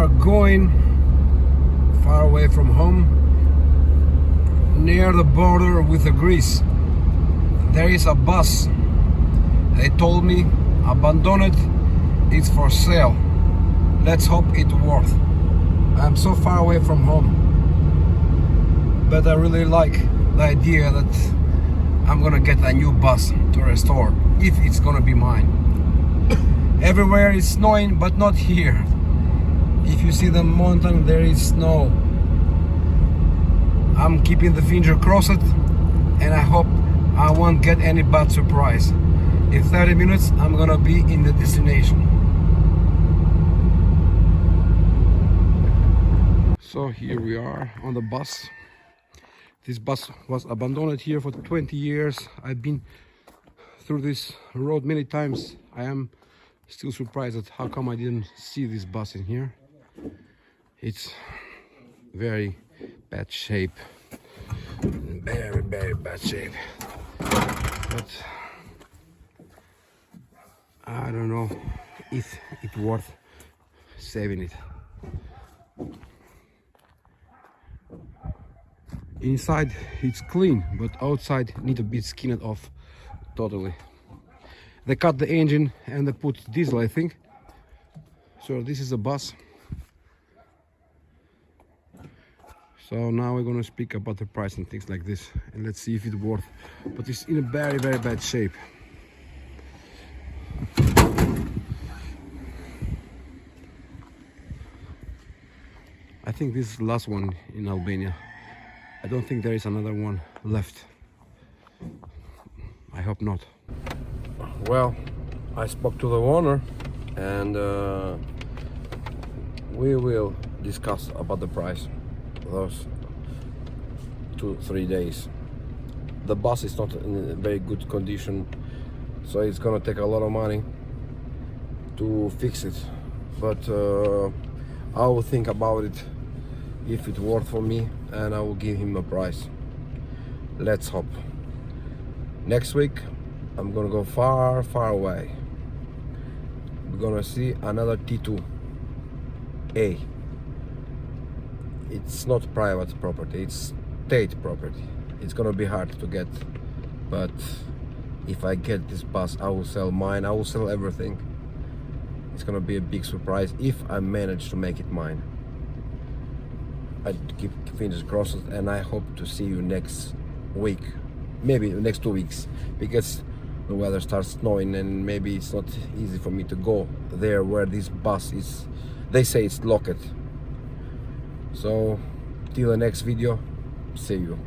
are going far away from home, near the border with Greece. There is a bus. They told me, abandon it, it's for sale. Let's hope it's worth. I'm so far away from home, but I really like the idea that I'm gonna get a new bus to restore, if it's gonna be mine. Everywhere is snowing, but not here. If you see the mountain, there is snow. I'm keeping the finger crossed, and I hope I won't get any bad surprise. In 30 minutes, I'm gonna be in the destination. So here we are on the bus. This bus was abandoned here for 20 years. I've been through this road many times. I am still surprised at how come I didn't see this bus in here. It's very bad shape. Very, very bad shape. But I don't know if it's worth saving it. Inside it's clean, but outside need to be skinned off totally. They cut the engine and they put diesel, I think. So this is a bus. So now we're gonna speak about the price and things like this, and let's see if it's worth. But it's in a very, very bad shape. I think this is the last one in Albania. I don't think there is another one left. I hope not. Well, I spoke to the owner, and we will discuss about the price those 2-3 days. The bus is not in very good condition, so it's gonna take a lot of money to fix it, but I will think about it if it's worth for me, and I will give him a price. Let's hope. Next week I'm gonna go far, far away. We're gonna see another T2A. It's not private property, it's state property. It's gonna be hard to get, but if I get this bus, I will sell mine, I will sell everything. It's gonna be a big surprise if I manage to make it mine. I keep fingers crossed, and I hope to see you next week, maybe the next 2 weeks, because the weather starts snowing and maybe it's not easy for me to go there where this bus is. They say it's locked. So till the next video, see you.